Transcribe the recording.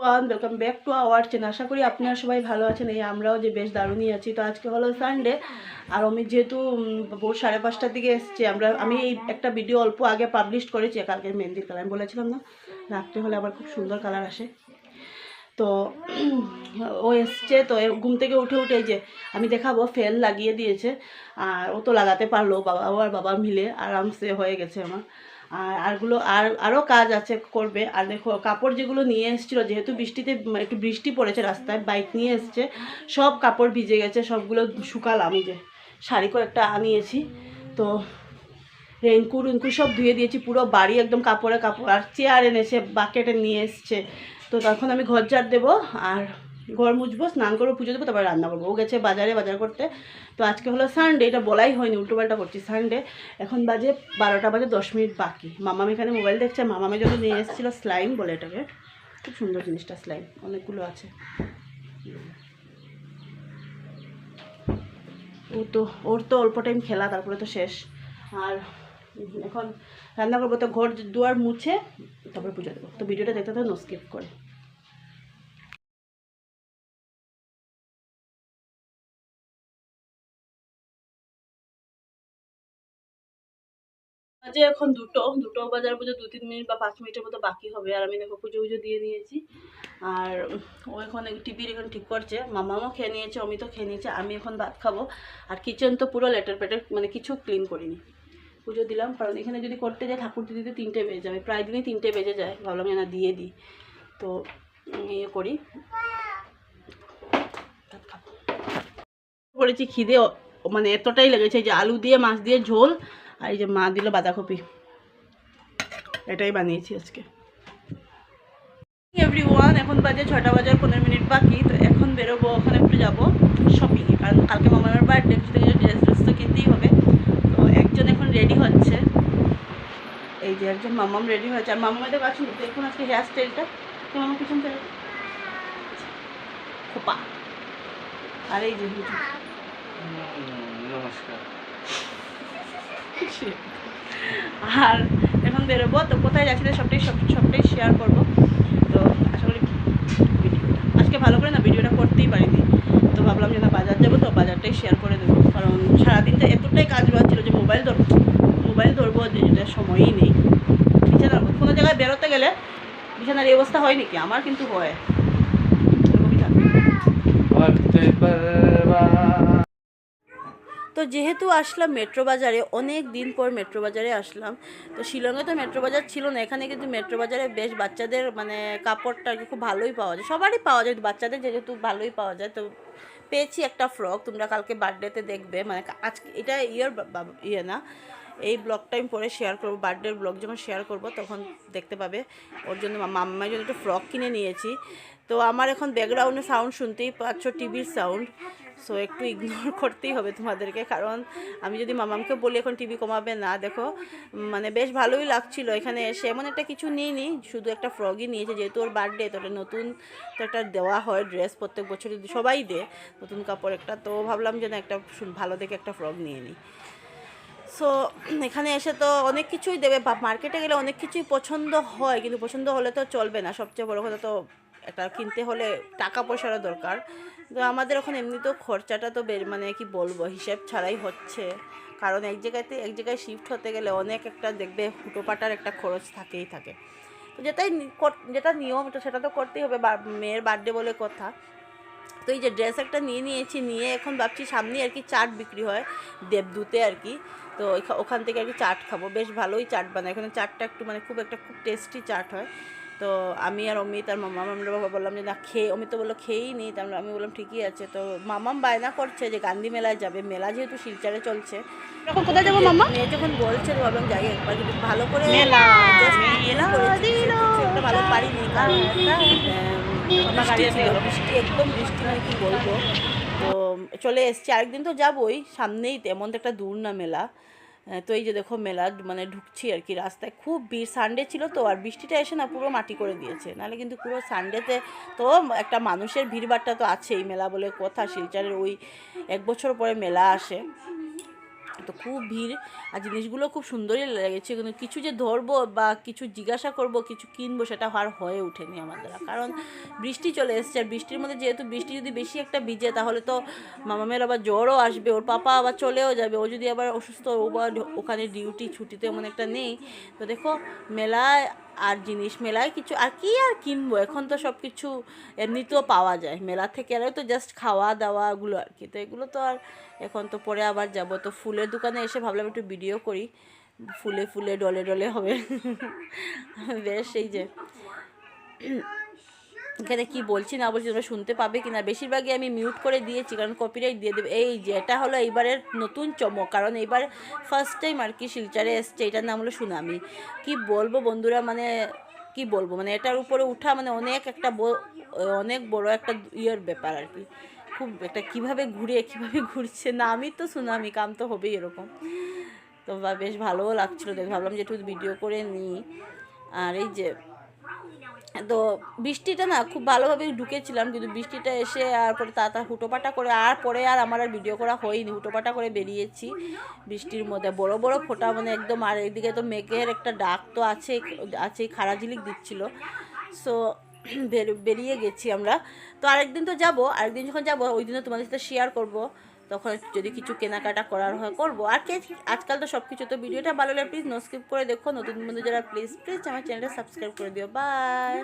Everyone, welcome back to our channel. আশা করি আপনারা সবাই ভালো আছেন। এই আমরাও যে বেশ দারুণই আছি। তো আজকে হলো সানডে, আর আমি যেহেতু ভোর 5:30টার দিকে এসেছি, আমি এই একটা ভিডিও অল্প আগে পাবলিশ করেছি কালকের মেহেন্দির কালার। আমি বলেছিলাম না রাত্রে হলে আবার খুব সুন্দর কালার আসে। তো ও এসছে, তো ঘুম থেকে উঠে উঠে যে আমি দেখাবো ফ্যান লাগিয়ে দিয়েছে, আর ও তো লাগাতে পারলো, ও আর বাবা মিলে আরামসে হয়ে গেছে আমার। আরও কাজ আছে করবে। আর দেখো কাপড় যেগুলো নিয়ে এসেছিলো, যেহেতু বৃষ্টিতে একটু বৃষ্টি পড়েছে, রাস্তায় বাইক নিয়ে এসছে, সব কাপড় ভিজে গেছে, সবগুলো শুকালাম। যে শাড়ি কয়েকটা আনিয়েছি, তো রেনকুট সব ধুয়ে দিয়েছি, পুরো বাড়ি একদম কাপড়ে কাপড়। আর চেয়ার এনেছে, বাকেটে নিয়ে এসছে। তো তখন আমি ঘর ঝাড় দেবো, আর ঘর মুছবো, স্নান করবো, পুজো দেবো, তারপরে রান্না করবো। ও গেছে বাজার করতে। তো আজকে হলো সানডে, এটা বলাই হয়নি, উল্টোপাল্টা করছি। সানডে এখন বাজে 12টা বাজে 10 মিনিট বাকি। মামাম এখানে মোবাইল দেখছে। মামামের জন্য নিয়ে এসেছিলো স্লাইম বলে এটাকে, খুব সুন্দর জিনিসটা, স্লাইম অনেকগুলো আছে। ওর তো অল্প টাইম খেলা, তারপরে তো শেষ। আর এখন রান্না করবো, তো ঘর দুয়ার মুছে তারপরে পুজো দেবো। তো ভিডিওটা দেখতে তো নো স্কিপ করে। যে এখন দুটো বাজার পুজো 2-3 মিনিট বা 5 মিনিটের মতো বাকি হবে। আর আমি দেখো পুজো দিয়ে নিয়েছি। আর ও এখন টিভির এখন ঠিক করছে। মামাও খেয়ে নিয়েছে, অমিতও খেয়ে নিয়েছে। আমি এখন ভাত খাবো। আর কিচেন তো পুরো লেটার পেটার, মানে কিছু ক্লিন করিনি। পুজো দিলাম, কারণ এখানে যদি করতে যাই ঠাকুর দিতে 3টে বেজে যাবে, প্রায় দিনই 3টে বেজে যায়। ভাবলাম না দিয়ে দিই, তো ইয়ে করি, ভাত খাবো। করেছি খিদে মানে এতটাই লেগেছে, যে আলু দিয়ে মাছ দিয়ে ঝোল, আর এই যে মা দিল বাঁধাকপি, এটাই বানিয়েছি আজকে। এভরিওয়ান, এখন বাজে 6টা বাজার 15 মিনিট বাকি। তো এখন বেরোবো, ওখানে একটু যাবো শপিংয়ে, কারণ কালকে মামার বার্থডে, কিছু ড্রেস তো কিনতেই হবে। তো একজন এখন রেডি হচ্ছে, এই যে একজন মামাম রেডি হয়েছে। আর মামাদের কাছে দেখুন আজকে হেয়ার স্টাইলটা, তো মামা পিছন থেকে খোপা। আর এই যে নমস্কার। আর এখন বেরোবো, তো কোথায় যাচ্ছি সবটাই শেয়ার করবো। তো আশা করি আজকে ভালো করে না ভিডিওটা করতেই পারিনি, তো ভাবলাম যে না বাজার যাবো, তো বাজারটাই শেয়ার করে দেবো। কারণ সারাদিনটা এতটাই কাজ বাজছিল যে মোবাইল ধরবো যে এটা সময়ই নেই। বিছানার কোনো জায়গায় বেরোতে গেলে বিছানার এই অবস্থা হয় নাকি? আমার কিন্তু হয়। তো যেহেতু আসলাম মেট্রো বাজারে, অনেক দিন পর মেট্রো বাজারে আসলাম। তো শিলংয়ে তো মেট্রো বাজার ছিল না, এখানে কিন্তু মেট্রো বাজারে বেশ বাচ্চাদের মানে কাপড়টা আর কি খুব ভালোই পাওয়া যায়, সবারই পাওয়া যায়, বাচ্চাদের যেহেতু ভালোই পাওয়া যায়। তো পেয়েছি একটা ফ্রক, তোমরা কালকে বার্থডেতে দেখবে, মানে আজকে এটা ইয়ে না, এই ব্লগটা আমি পরে শেয়ার করবো, বার্থডের ব্লগ যখন শেয়ার করব তখন দেখতে পাবে। ওর জন্য মাম্মার জন্য একটা ফ্রক কিনে নিয়েছি। তো আমার এখন ব্যাকগ্রাউন্ডে সাউন্ড শুনতেই পাচ্ছ, টিভির সাউন্ড। সো একটু ইগনোর করতেই হবে তোমাদেরকে, কারণ আমি যদি মামামকে বলি এখন টিভি কমাবে না। দেখো মানে বেশ ভালোই লাগছিল এখানে এসে। এমন একটা কিছু নিইনি, শুধু একটা ফ্রকই নিয়েছে, যেহেতু ওর বার্থডে, তো একটা নতুন তো একটা দেওয়া হয় ড্রেস, প্রত্যেক বছর যদি সবাই দেয় নতুন কাপড় একটা, তো ভাবলাম যে না একটা ভালো দেখে একটা ফ্রক নিয়ে নিই। সো এখানে এসে তো অনেক কিছুই দেবে, মার্কেটে গেলে অনেক কিছুই পছন্দ হয়, কিন্তু পছন্দ হলে তো চলবে না। সবচেয়ে বড় কথা তো একটা কিনতে হলে টাকা পয়সারও দরকার। তো আমাদের এখন এমনিতেও খরচাটা তো মানে কি বলবো, হিসেব ছাড়াই হচ্ছে। কারণ এক জায়গায় শিফট হতে গেলে অনেক একটা দেখবে হুটোপাটার একটা খরচ থাকেই থাকে। তো যেটা নিয়ম তো সেটা তো করতেই হবে, মেয়ের বার্থডে বলে কথা। তো এই যে ড্রেস একটা নিয়েছি, নিয়ে এখন ভাবছি সামনে আর কি চাট বিক্রি হয় দেবদূতে আর কি, তো ওখান থেকে আর কি চাট খাবো। বেশ ভালোই চাট বানায় এখানে, চাটটা একটু মানে খুব টেস্টি চাট হয়। তো আমি আর অমিত আর আমরা বাবা বললাম যে না অমিত তো বললো খেয়েই নিই, তারপরে আমি বললাম ঠিকই আছে। তো মামাম বায়না করছে যে গান্ধী মেলায় যাবে, মেলা যেহেতু শিলচরে চলছে। তখন কোথায় যাবো মামা? মেয়ে যখন বলছে তো ভাবলাম যাই একবার, কিন্তু ভালো করে একটা ভালো পারিনি, কারণ বৃষ্টি একদম বৃষ্টি মানে কি বলবো। তো চলে এসছি, আরেকদিন তো যাবোই, সামনেই তেমন তো একটা দূর না মেলা। তো এই যে দেখো মেলা মানে ঢুকছি আর কি, রাস্তায় খুব ভিড়, সানডে ছিল তো, আর বৃষ্টিটা এসে না পুরো মাটি করে দিয়েছে, নাহলে কিন্তু পুরো সানডেতে তো একটা মানুষের ভিড়ভাট্টা তো আছেই, মেলা বলে কথা। শিলচরের ওই 1 বছর পরে মেলা আসে, তো খুব ভিড়, আর জিনিসগুলো খুব সুন্দরই লেগেছে, কিন্তু কিছু যে ধরবো বা কিছু জিজ্ঞাসা করব, কিছু কিনবো, সেটা আর হয়ে ওঠেনি আমার দ্বারা। কারণ বৃষ্টি চলে এসছে, আর বৃষ্টির মধ্যে যেহেতু বৃষ্টি যদি বেশি একটা ভিজে, তাহলে তো মামামের আবার জ্বরও আসবে, ওর পাপা আবার চলেও যাবে, ও যদি আবার অসুস্থ, ও বা ওখানে ডিউটি ছুটিতে এমন একটা নেই। তো দেখো মেলায় আর জিনিস, মেলায় কিছু আর কি আর কিনবো, এখন তো সব কিছু এমনিতেও পাওয়া যায় মেলা থেকে, আর তো জাস্ট খাওয়া দাওয়াগুলো আর কি। তো এগুলো তো আর এখন তো পরে আবার যাব। তো ফুলের দোকানে এসে ভাবলাম একটু ভিডিও করি, ফুলে ফুলে ডলে ডলে হবে। বেশ, এই যে এখানে কি বলছি না বলছি তোমরা শুনতে পাবে কিনা, বেশিরভাগই আমি মিউট করে দিয়েছি কারণ কপিরাইট দিয়ে দেবে। এই যে এটা হলো এইবারের নতুন চমক, কারণ এইবার ফার্স্ট টাইম আর কি শিলচরে এসছে, এটার নাম হলো সুনামি। কি বলবো বন্ধুরা, মানে কি বলবো, মানে এটার উপরে উঠা মানে অনেক একটা অনেক বড় একটা ইয়ের ব্যাপার আর কি। খুব একটা কীভাবে ঘুরছে, নামই তো সুনামি, কাম তো হবেই এরকম। তো বেশ ভালোও লাগছিলো দেখ, ভাবলাম যে একটু ভিডিও করে নিই। আর এই যে তো বৃষ্টিটা না খুব ভালোভাবে ঢুকেছিলাম, কিন্তু বৃষ্টিটা এসে আর পরে তাড়াতাড়ি হুটোপাটা করে আর পরে আর আমার আর ভিডিও করা হয়নি, হুটোপাটা করে বেরিয়েছি বৃষ্টির মধ্যে, বড় বড় ফোঁটা মানে একদম। আর এদিকে তো মেঘের একটা ডাক তো আছেই, খাড়া ঝিলিক দিচ্ছিল। সো বেরিয়ে গেছি আমরা। তো আরেকদিন তো যাবো, আরেকদিন যখন যাবো ওই দিনও তোমাদের সাথে শেয়ার করব, তখন যদি কিছু কেনাকাটা করার হয় করবো। আর কে আজকাল তো সব কিছু। তো ভিডিওটা ভালো লাগলে প্লিজ নো স্কিপ করে দেখো, নতুন বন্ধু যারা প্লিজ প্লিজ আমার চ্যানেলটা সাবস্ক্রাইব করে দিও। বাই।